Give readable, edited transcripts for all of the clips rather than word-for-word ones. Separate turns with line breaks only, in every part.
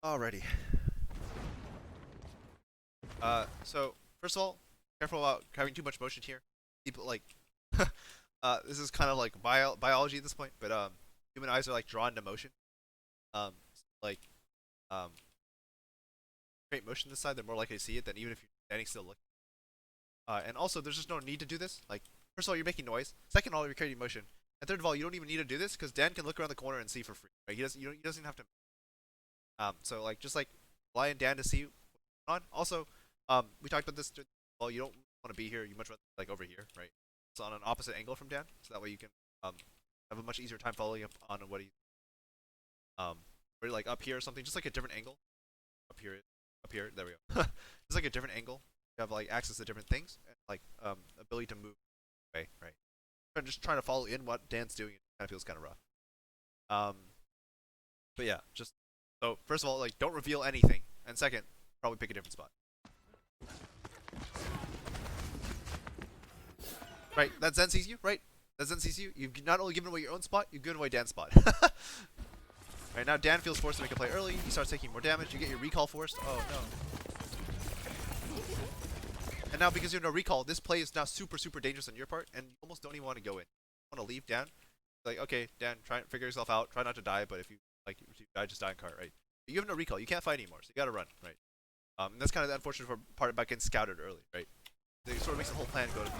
Alrighty. So first of all, careful about having too much motion here. People like, this is kind of like biology at this point, but human eyes are like drawn to motion. Like, um, create motion this side, they're more likely to see it than even if you're standing still looking. And also, there's just no need to do this. Like, first of all, you're making noise. Second of all, you're creating motion. And third of all, you don't even need to do this because Dan can look around the corner and see for free. Right? He doesn't have to. So like, just like rely on Dan to see what's going on. Also, we talked about this. Well, you don't want to be here. You much rather like over here, right? It's on an opposite angle from Dan, so that way you can have a much easier time following up on what he or like up here or something, just like a different angle. Up here, there we go. Just like a different angle. You have like access to different things and like ability to move away, right? I'm just trying to follow in what Dan's doing. It kind of feels kind of rough. But yeah, just so first of all, like don't reveal anything, and second, probably pick a different spot. Right, that Zen sees you, right? That Zen sees you. You've not only given away your own spot, you've given away Dan's spot. Right, now Dan feels forced to make a play early. He starts taking more damage. You get your recall forced. Oh, no. And now because you have no recall, this play is now super, super dangerous on your part, and you almost don't even want to go in. You want to leave Dan. Like, okay, Dan, try and figure yourself out. Try not to die, but if you die, just die in cart, right? But you have no recall. You can't fight anymore, so you gotta run, right? And that's kind of the unfortunate part about getting scouted early, right? It sort of makes the whole plan go to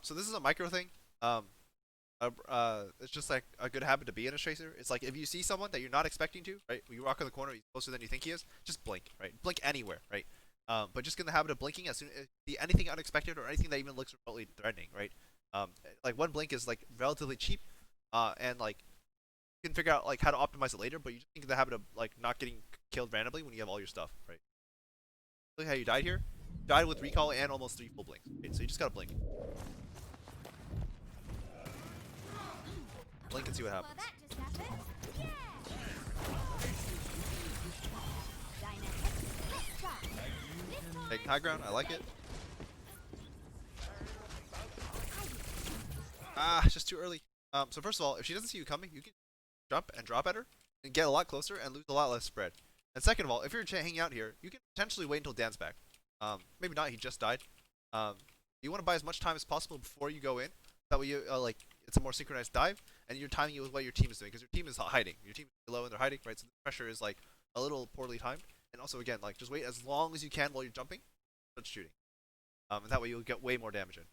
so this is a micro thing. It's just like a good habit to be in a tracer. It's like if you see someone that you're not expecting to, right? When you walk in the corner, he's closer than you think he is. Just blink, right? Blink anywhere, right? But just get in the habit of blinking as soon as see anything unexpected or anything that even looks remotely threatening, right? Like one blink is like relatively cheap, and like you can figure out like how to optimize it later. But you just think of the habit of like not getting killed randomly when you have all your stuff, right? Look how you died here. You died with recall and almost 3 full blinks. Right? So you just gotta blink. Blink and see what happens. Taking high ground, I like it. It's just too early. So first of all, if she doesn't see you coming, you can jump and drop at her and get a lot closer and lose a lot less spread. And second of all, if you're hanging out here, you can potentially wait until Dan's back. Maybe not, he just died. You want to buy as much time as possible before you go in. That way you, like, it's a more synchronized dive, and you're timing it with what your team is doing, because your team is hiding. Your team is low and they're hiding, right? So the pressure is, like, a little poorly timed. And also, again, like, just wait as long as you can while you're jumping, start shooting. And that way you'll get way more damage in.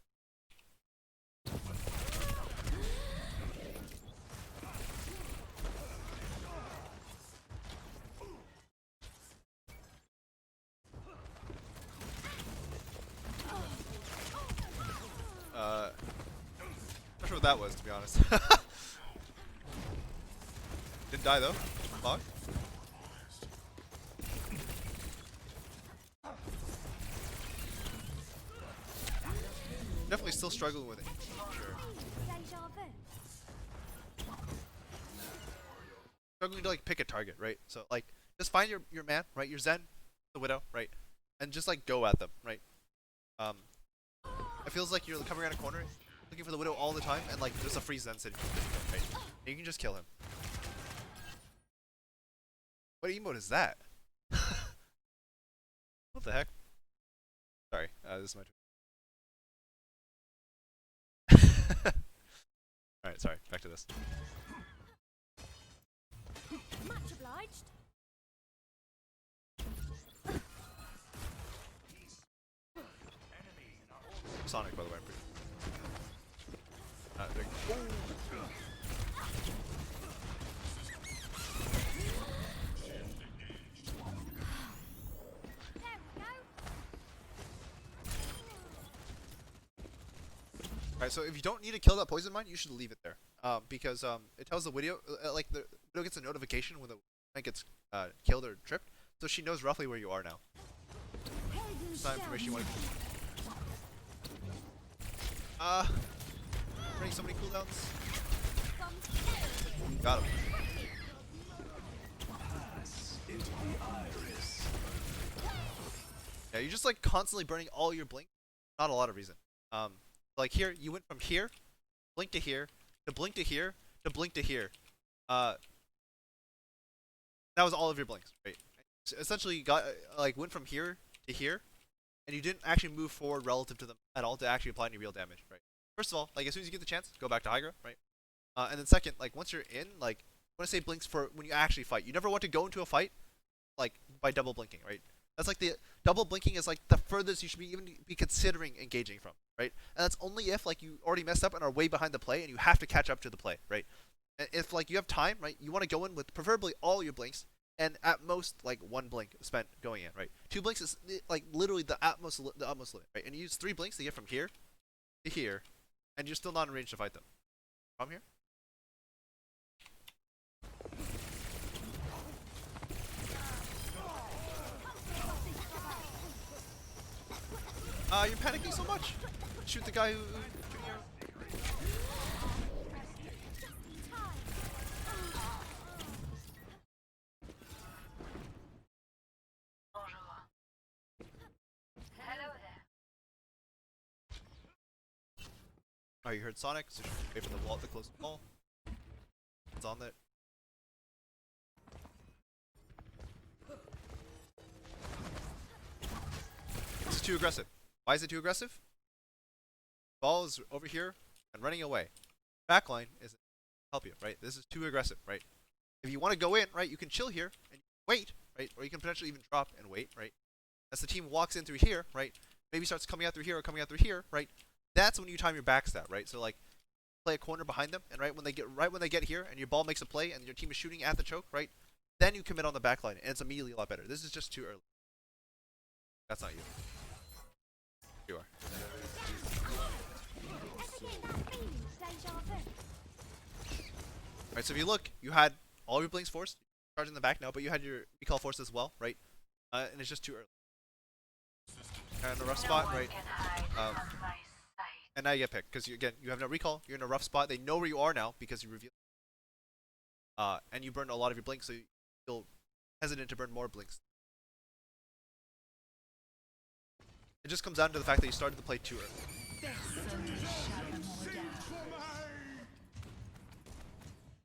Not sure what that was, to be honest. Didn't die though. Log. Definitely still struggling with it. Sure. Struggling to like pick a target, right? So like just find your man, right? Your Zen, the Widow, right? And just like go at them, right? It feels like you're coming around a corner, looking for the Widow all the time, and like there's a free Zen sitting, right? And you can just kill him. What emote is that? What the heck? Sorry, this is my turn. Alright, sorry, back to this.
Much obliged.
Sonic, by the way, I'm pretty. Alright, so if you don't need to kill that poison mine, you should leave it there. Because it tells the Widow, like the Widow gets a notification when the mine gets killed or tripped, so she knows roughly where you are now. It's not information you want to. Running so many cooldowns. Got him. Yeah, you're just like constantly burning all your blink. Not a lot of reason. Like here, you went from here, blink to here, to blink to here, to blink to here. Uh, that was all of your blinks, right? So essentially, you got like went from here to here, and you didn't actually move forward relative to them at all to actually apply any real damage, right? First of all, like as soon as you get the chance, go back to high ground, right? And then second, like once you're in, like when I say blinks for when you actually fight, you never want to go into a fight like by double blinking, right? That's like the double blinking is like the furthest you should be even be considering engaging from, right? And that's only if like you already messed up and are way behind the play and you have to catch up to the play, right? And if like you have time, right, you want to go in with preferably all your blinks and at most like one blink spent going in, right? Two blinks is like literally the utmost limit, right? And you use three blinks to get from here to here, and you're still not in range to fight them. Problem here? You're panicking so much. Shoot the guy who shooting your... Oh, you heard Sonic, so wait for the wall, the closest wall. It's on that. This is too aggressive. Why is it too aggressive? Ball is over here and running away. Backline isn't help you, right? This is too aggressive, right? If you want to go in, right, you can chill here and wait, right? Or you can potentially even drop and wait, right? As the team walks in through here, right? Maybe starts coming out through here or coming out through here, right? That's when you time your backstab, right? So like play a corner behind them, and right when they get here and your ball makes a play and your team is shooting at the choke, right? Then you commit on the backline and it's immediately a lot better. This is just too early. That's not you. You are. Right, so if you look, you had all your blinks forced, charging the back now, but you had your recall force as well, right? And it's just too early. You're in a rough spot, right? And now you get picked because again, you have no recall. You're in a rough spot. They know where you are now because you revealed. And you burned a lot of your blinks, so you feel hesitant to burn more blinks. It just comes down to the fact that you started to play too early.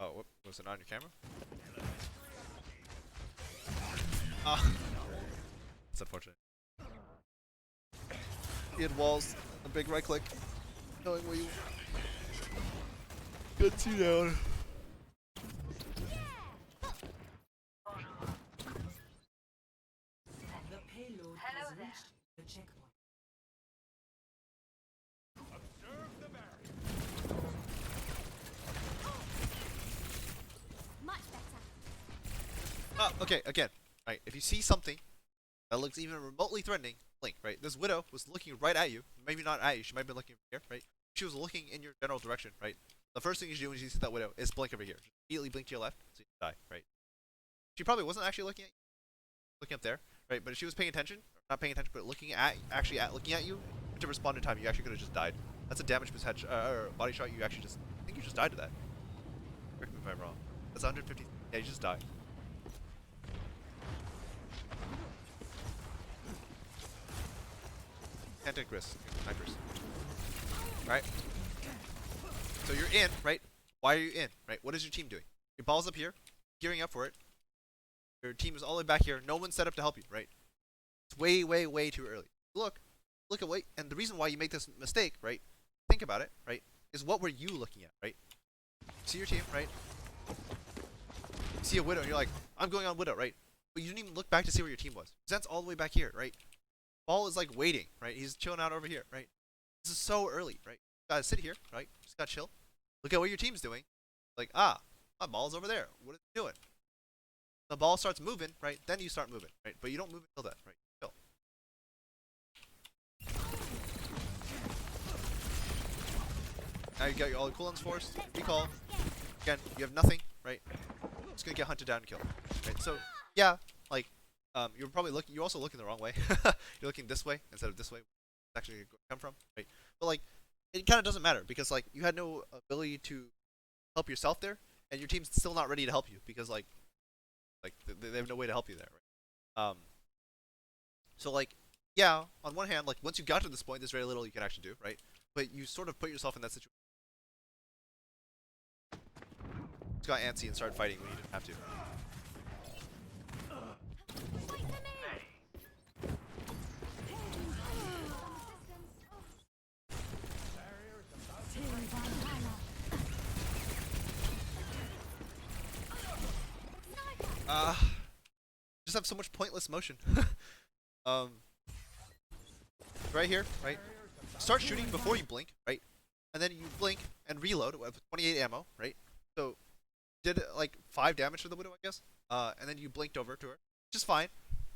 Oh, whoop, was it not on your camera? That's unfortunate. He had walls, a big right click, knowing where you guts you down.
The payload has reached the checkpoint.
Much better.
Okay, again, right, if you see something that looks even remotely threatening, blink, right? This Widow was looking right at you. Maybe not at you, she might have been looking over here, right? She was looking in your general direction, right? The first thing you should do when you see that Widow is blink over here. Just immediately blink to your left, so you die, right? She probably wasn't actually looking at you, looking up there, right? But if she was paying attention, or not paying attention, but looking at you, to respond in time, you actually could have just died. That's a damage or body shot. You actually just, I think you just died to that. Correct me if I'm wrong. That's 150. Yeah, you just died. Can't take risks. Snipers. Right? So you're in, right? Why are you in, right? What is your team doing? Your ball's up here, gearing up for it. Your team is all the way back here. No one's set up to help you, right? It's way, way, way too early. Look at what, and the reason why you make this mistake, right? Think about it, right? Is what were you looking at, right? See your team, right? You see a Widow, and you're like, I'm going on Widow, right? But you didn't even look back to see where your team was. Zen's all the way back here, right? Ball is like waiting, right? He's chilling out over here, right? This is so early, right? You gotta sit here, right? Just gotta chill. Look at what your team's doing. Like, my ball's over there. What is it doing? The ball starts moving, right? Then you start moving, right? But you don't move until then, right? Chill. Now you got all the cooldowns forced. Recall. Again, you have nothing, right? Just gonna get hunted down and killed, right? So, yeah, like, you're probably looking. You're also looking the wrong way. You're looking this way instead of this way. It's actually come from, right? But like, it kind of doesn't matter because like you had no ability to help yourself there, and your team's still not ready to help you because like they have no way to help you there, right? So like yeah, on one hand, like once you got to this point, there's very little you can actually do, right? But you sort of put yourself in that situation. Just got antsy and started fighting when you didn't have to. Just have so much pointless motion. um, right here, right? Start shooting before you blink, right? And then you blink and reload with 28 ammo, right? So did like 5 damage to the widow, I guess. And then you blinked over to her, which is fine.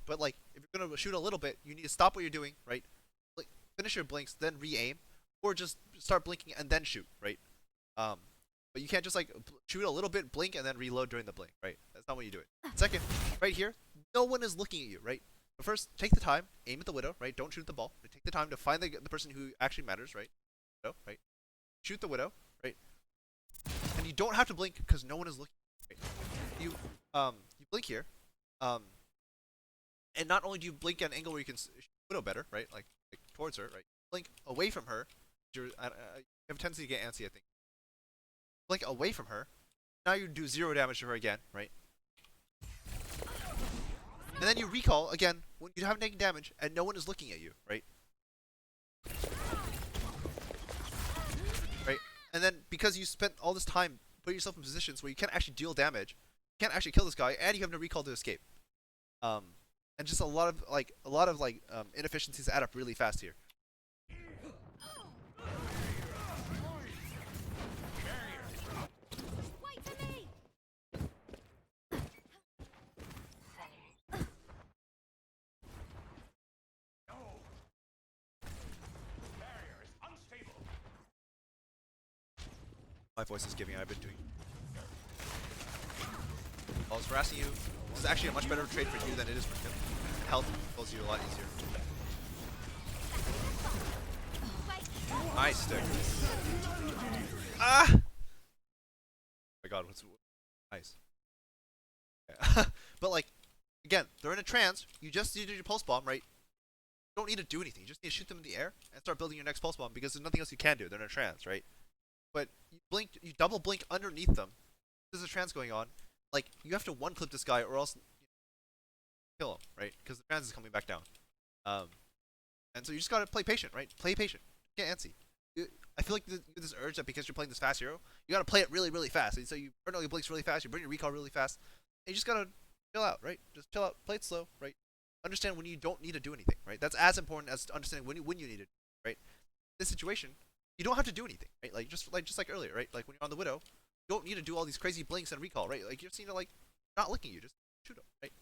But like, if you're gonna shoot a little bit, you need to stop what you're doing, right? Like, finish your blinks, then re-aim, or just start blinking and then shoot, right? Um, but you can't just like shoot a little bit, blink, and then reload during the blink, right? That's not what you do it. Second, right here, no one is looking at you, right? But first, take the time, aim at the widow, right? Don't shoot the ball. Take the time to find the person who actually matters, right? Widow, right? Shoot the widow, right? And you don't have to blink because no one is looking. Right? You blink here, and not only do you blink at an angle where you can shoot the widow better, right? Like towards her, right? Blink away from her. You have a tendency to get antsy, I think. Blink away from her. Now you do 0 damage to her again, right? And then you recall again when you haven't taken damage and no one is looking at you, right? Right? And then because you spent all this time putting yourself in positions where you can't actually deal damage, you can't actually kill this guy, and you have no recall to escape. And just a lot of inefficiencies add up really fast here.
Wait for me!
My voice is giving. I've been doing. I was harassing you. This is actually a much better trade for you than it is for him. Health pulls you a lot easier. Nice stick. Ah! Oh my god, what's nice. Okay. But like, again, they're in a trance. You just need to do your pulse bomb, right? You don't need to do anything. You just need to shoot them in the air and start building your next pulse bomb because there's nothing else you can do. They're in a trance, right? But you double blink underneath them. There's a trance going on. Like, you have to one clip this guy or else kill him, right? Because the trance is coming back down. And so you just gotta play patient, right? Play patient. Get antsy. I feel like this urge that because you're playing this fast hero, you gotta play it really, really fast. And so you burn all your blinks really fast, you burn your recall really fast, and you just gotta chill out, right? Just chill out, play it slow, right? Understand when you don't need to do anything, right? That's as important as understanding when you need it, right? In this situation, you don't have to do anything, right? Like just like earlier, right? Like when you're on the widow, you don't need to do all these crazy blinks and recall, right? Like you're seeing like not looking at you, just shoot them, right?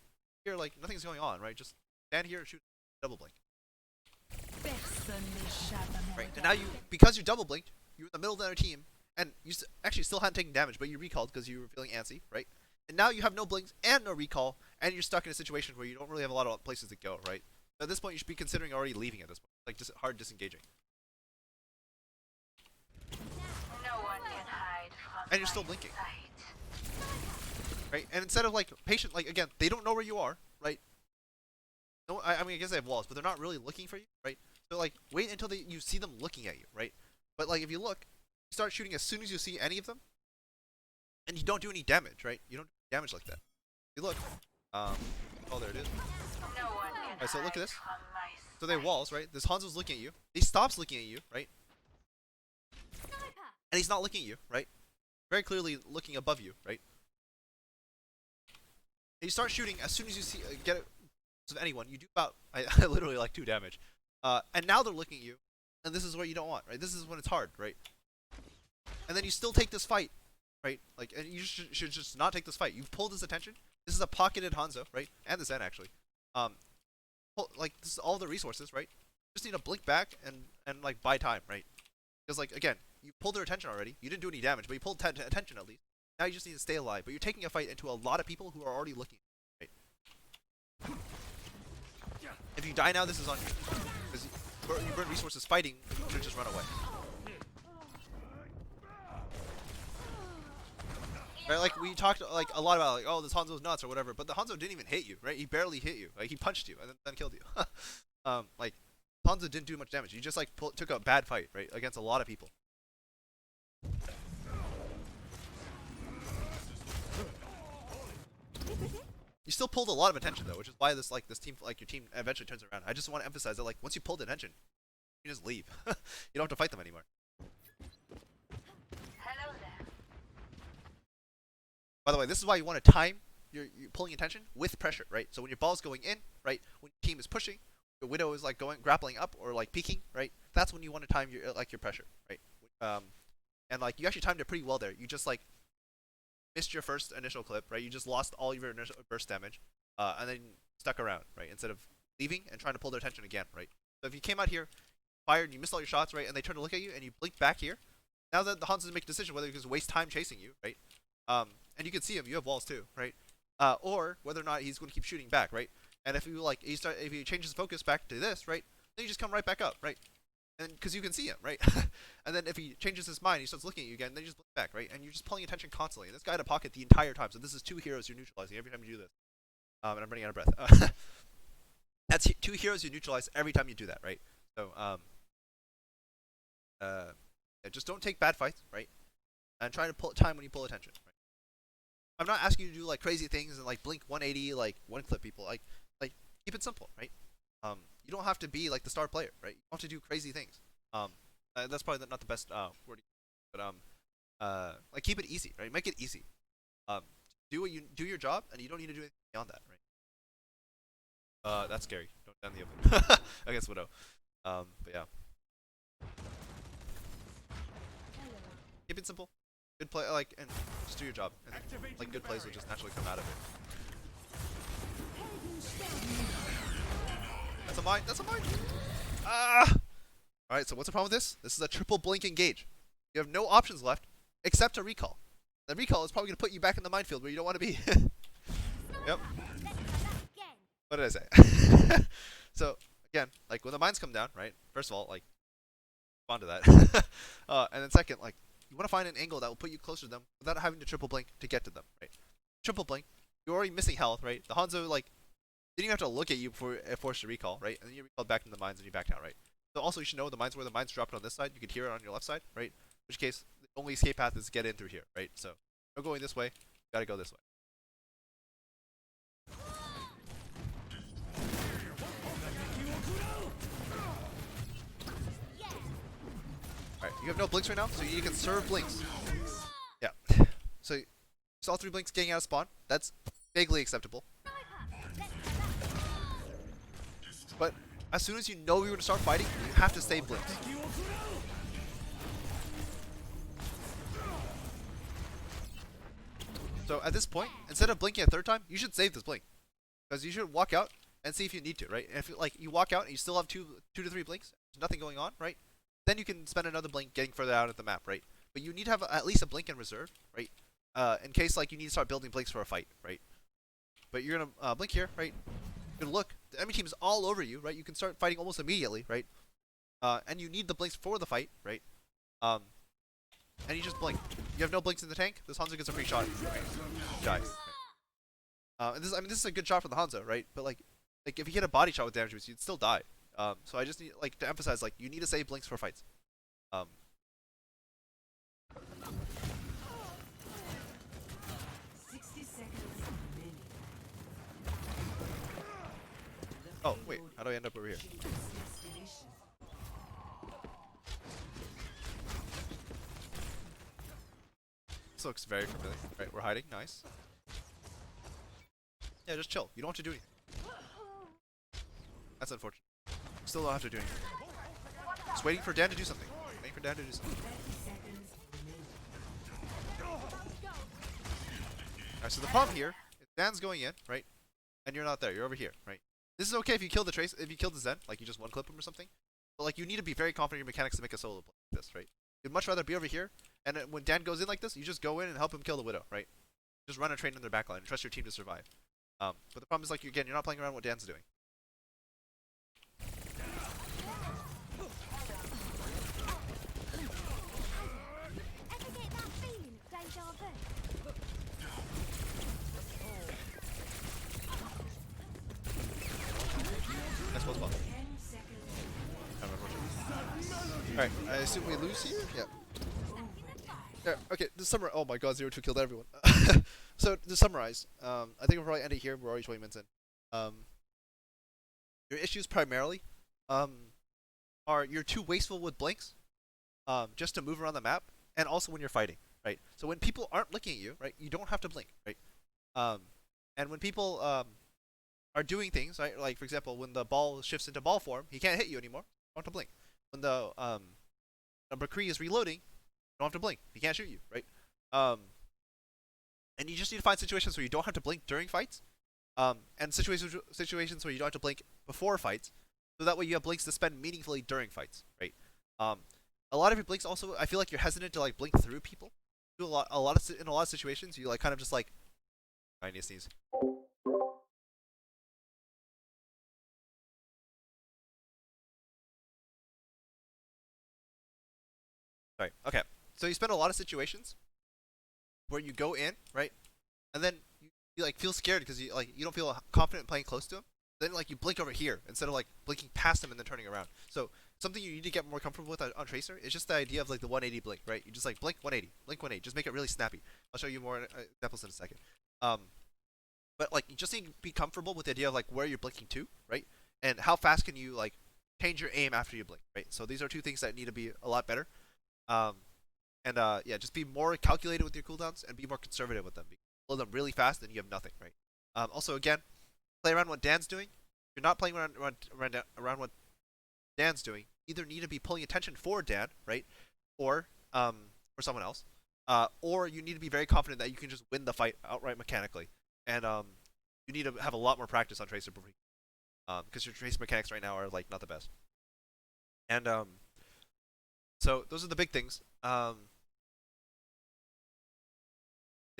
Here, like nothing's going on, right? Just stand here and shoot, double blink. Right, and now because you double blinked, you're in the middle of their team, and you actually still hadn't taken damage, but you recalled because you were feeling antsy, right? And now you have no blinks and no recall, and you're stuck in a situation where you don't really have a lot of places to go, right? So at this point, you should be considering already leaving at this point, like just hard disengaging.
No one can hide from
And you're still blinking, right? And instead of like patient, like again, they don't know where you are, right? No, I mean I guess they have walls, but they're not really looking for you, right? So like wait until you see them looking at you, right? But like if you look, you start shooting as soon as you see any of them, and you don't do any damage, right? You don't do damage like that. If you look, oh there it is.
no one can
Alright, so look at this.
hide from my
So they have walls, right? This Hanzo's looking at you. He stops looking at you, right?
Sniper!
And he's not looking at you, right? Very clearly looking above you, right? And you start shooting as soon as you see get it of anyone. You do about I literally like 2 damage. And now they're looking at you, and this is what you don't want, right? This is when it's hard, right? And then you still take this fight, right? Like, and you should just not take this fight. You've pulled his attention. This is a pocketed Hanzo, right? And the Zen actually. Like this is all the resources, right? Just need to blink back and like buy time, right? Because like again, you pulled their attention already. You didn't do any damage, but you pulled attention at least. Now you just need to stay alive. But you're taking a fight into a lot of people who are already looking, right? If you die now, this is on you. Because you burn resources fighting, you should just run away. Right, like we talked like a lot about like, oh, this Hanzo's nuts or whatever, but the Hanzo didn't even hit you, right? He barely hit you. Like he punched you and then killed you. like Hanzo didn't do much damage. You just like took a bad fight, right, against a lot of people. You still pulled a lot of attention though, which is why this team, like your team, eventually turns around. I just want to emphasize that like once you pulled attention, you just leave. You don't have to fight them anymore.
Hello there.
By the way, this is why you want to time your pulling attention with pressure, right? So when your ball's going in, right, when your team is pushing, your widow is like grappling up or like peeking, right? That's when you want to time your your pressure, right? And like you actually timed it pretty well there. You just like missed your first initial clip, right? You just lost all your initial burst damage, and then stuck around, right? Instead of leaving and trying to pull their attention again, right? So if you came out here, fired, you missed all your shots, right? And they turn to look at you and you blink back here. Now that the Hanzo's make a decision whether you just waste time chasing you, right? And you can see him. You have walls too, right? Or whether or not he's going to keep shooting back, right? And if you like, if he changes focus back to this, right? Then you just come right back up, right? And because you can see him, right? And then if he changes his mind, he starts looking at you again. Then you just blink back, right? And you're just pulling attention constantly. And this guy had a pocket the entire time. So this is 2 heroes you're neutralizing every time you do this. And I'm running out of breath. That's 2 heroes you neutralize every time you do that, right? So yeah, just don't take bad fights, right? And try to pull time when you pull attention, right? I'm not asking you to do like crazy things and like blink 180, like one clip people. Like keep it simple, right? You don't have to be like the star player, right? You don't have to do crazy things. That's probably not the best wording, but like keep it easy, right? Make it easy. Do your job, and you don't need to do anything beyond that, right? That's scary. Don't down the open. I guess Widow. But yeah. Keep it simple. Good play, like, and just do your job. And like good plays will just naturally come out of it. That's a mine. That's a mine. Ah! Alright, so what's the problem with this? This is a triple blink engage. You have no options left except to recall. The recall is probably going to put you back in the minefield where you don't want to be. Yep. What did I say? So, again, like when the mines come down, right? First of all, like, respond to that. And then second, like, you want to find an angle that will put you closer to them without having to triple blink to get to them, right? Triple blink, you're already missing health, right? The Hanzo, like, didn't even have to look at you before it forced a recall, right? And then you recalled back into the mines and you back down, right? So also you should know the mines where the mines dropped on this side. You can hear it on your left side, right? In which case, the only escape path is to get in through here, right? So, no going this way. You gotta go this way. Alright, you have no blinks right now, so you can serve blinks. Yeah. So, all 3 blinks getting out of spawn. That's vaguely acceptable. But as soon as you know you're going to start fighting, you have to save blinks. So at this point, instead of blinking a 3rd time, you should save this blink. Because you should walk out and see if you need to, right? And if like you walk out and you still have two to three blinks, there's nothing going on, right? Then you can spend another blink getting further out of the map, right? But you need to have at least a blink in reserve, right? In case like you need to start building blinks for a fight, right? But you're gonna blink here, right? You're gonna look. The enemy team is all over you, right? You can start fighting almost immediately, right? And you need the blinks for the fight, right? And you just blink. You have no blinks in the tank. This Hanzo gets a free shot. Right? Die. Right? And this is a good shot for the Hanzo, right? But like if you get a body shot with damage boost, you'd still die. So I just need like to emphasize like you need to save blinks for fights.
60 seconds remaining.
Oh wait, how do I end up over here? This looks very familiar. Right, we're hiding. Nice. Yeah, just chill. You don't have to do anything. That's unfortunate. Still don't have to do anything. Just waiting for Dan to do something. Waiting for Dan to do something. Alright, so the problem here is Dan's going in, right? And you're not there. You're over here, right? This is okay if you kill the Trace, if you kill the Zen, like you just one clip him or something. But like you need to be very confident in your mechanics to make a solo play like this, right? You'd much rather be over here, and when Dan goes in like this, you just go in and help him kill the Widow, right? Just run a train in their backline and trust your team to survive. But the problem is like again, you're not playing around what Dan's doing.
Ever get that feeling of deja vu?
That's both well.
10
Alright, I assume we lose here? Yeah. Yeah, okay, to summarize. Oh my god, 0-2 killed everyone. So, to summarize, I think we'll probably end it here. We're already 20 minutes in. Your issues primarily are you're too wasteful with blinks just to move around the map, and also when you're fighting, right? So when people aren't looking at you, right, you don't have to blink, right? And when people are doing things, right, like for example, when the ball shifts into ball form, he can't hit you anymore. You don't have to blink. When the McCree is reloading, you don't have to blink. He can't shoot you, right? And you just need to find situations where you don't have to blink during fights, and situations where you don't have to blink before fights, so that way you have blinks to spend meaningfully during fights, right? A lot of your blinks also, I feel like you're hesitant to like blink through people. In a lot of situations, you like kind of just like, I need to sneeze. Sorry. Okay. So you spend a lot of situations where you go in, right, and then you like feel scared because you don't feel confident playing close to him. Then like you blink over here instead of like blinking past him and then turning around. So something you need to get more comfortable with on Tracer is just the idea of like the 180 blink, right? You just like blink 180, blink 180, just make it really snappy. I'll show you more examples in a second. But like you just need to be comfortable with the idea of like where you're blinking to, right? And how fast can you like change your aim after you blink, right? So these are two things that need to be a lot better. Yeah, just be more calculated with your cooldowns and be more conservative with them. Blow them really fast, then you have nothing, right? Also, again, play around what Dan's doing. If you're not playing around what Dan's doing, either need to be pulling attention for Dan, right, or someone else, or you need to be very confident that you can just win the fight outright mechanically, and you need to have a lot more practice on Tracer because your Tracer mechanics right now are like not the best. And so those are the big things.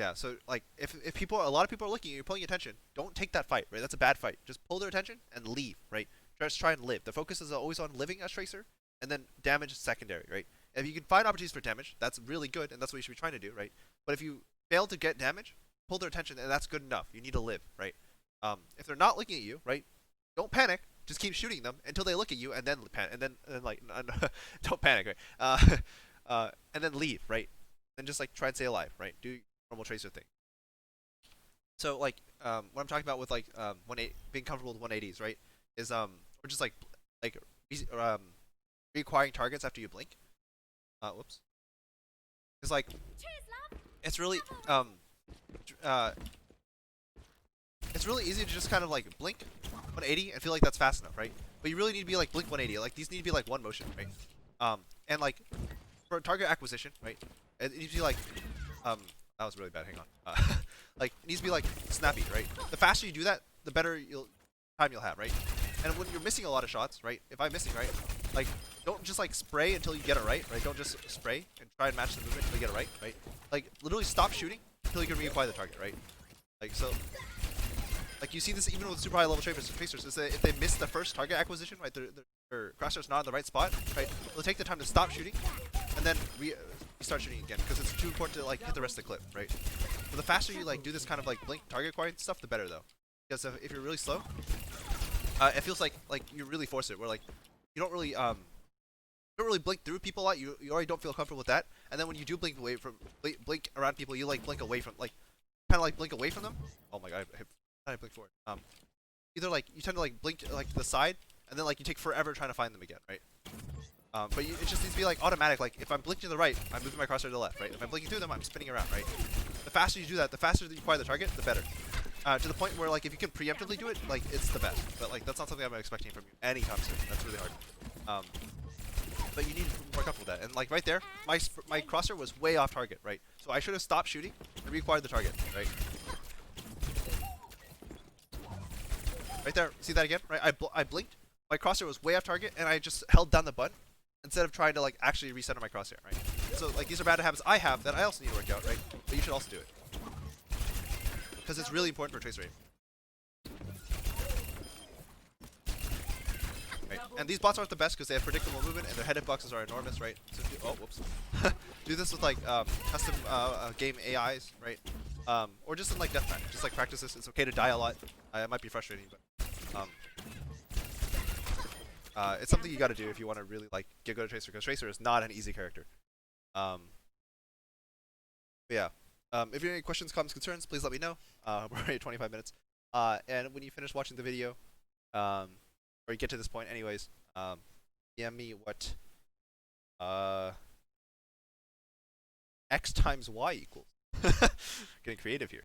Yeah, so like if a lot of people are looking at you, you're pulling attention, don't take that fight, right? That's a bad fight. Just pull their attention and leave, right? Just try and live. The focus is always on living as Tracer, and then damage is secondary, right? If you can find opportunities for damage, that's really good, and that's what you should be trying to do, right? But if you fail to get damage, pull their attention, and that's good enough. You need to live, right? If they're not looking at you, right? Don't panic. Just keep shooting them until they look at you, and then panic, and then like don't panic, right? And then leave, right? Then just like try and stay alive, right? Do normal Tracer thing. So like what I'm talking about with like being comfortable with 180s, right? Is or just like reacquiring targets after you blink. Whoops. It's like it's really it's really easy to just kind of like blink 180 and feel like that's fast enough, right? But you really need to be like blink 180. Like these need to be like one motion, right? And like for target acquisition, right? It needs to be like that was really bad. Hang on. Like it needs to be like snappy, right? The faster you do that, the better time you'll have, right? And when you're missing a lot of shots, right? If I'm missing, right? Like don't just like spray until you get it right? Don't just spray and try and match the movement until you get it right? Right? Like literally stop shooting until you can reacquire the target, right? Like so. Like you see this even with super high level tracers, is that if they miss the first target acquisition, right? Their crosshair's not in the right spot, right? They'll take the time to stop shooting, and then start shooting again because it's too important to like hit the rest of the clip, right? So the faster you like do this kind of like blink target acquiring stuff, the better though. Because if you're really slow, it feels like you really force it. Where like you don't really blink through people a lot. You already don't feel comfortable with that. And then when you do blink blink around people, you like blink away from kind of like blink away from them. Oh my god, I blink forward. Either like you tend to like blink like to the side, and then like you take forever trying to find them again, right? But it just needs to be like automatic. Like if I'm blinking to the right, I'm moving my crosshair to the left, right? If I'm blinking through them, I'm spinning around, right? The faster you do that, the faster that you acquire the target, the better. To the point where like if you can preemptively do it, like it's the best. But like that's not something I'm expecting from you anytime soon. That's really hard. But you need to be more comfortable with that. And like right there, my crosshair was way off target, right? So I should have stopped shooting and reacquired the target, right? Right there, see that again, right? I blinked, my crosshair was way off target, and I just held down the button instead of trying to like actually recenter my crosshair, right? So like these are bad habits I have that I also need to work out, right? But you should also do it because it's really important for tracer aim. Right. And these bots aren't the best because they have predictable movement and their head boxes are enormous, right? So oh, whoops. Do this with like custom game AIs, right? Or just in like deathmatch, just like practice this. It's okay to die a lot. It might be frustrating, but It's something you got to do if you want to really like get good at Tracer, because Tracer is not an easy character. Um, but yeah. If you have any questions, comments, concerns, please let me know. We're already at 25 minutes. And when you finish watching the video, or you get to this point, anyways, DM me what x times y equals. Getting creative here.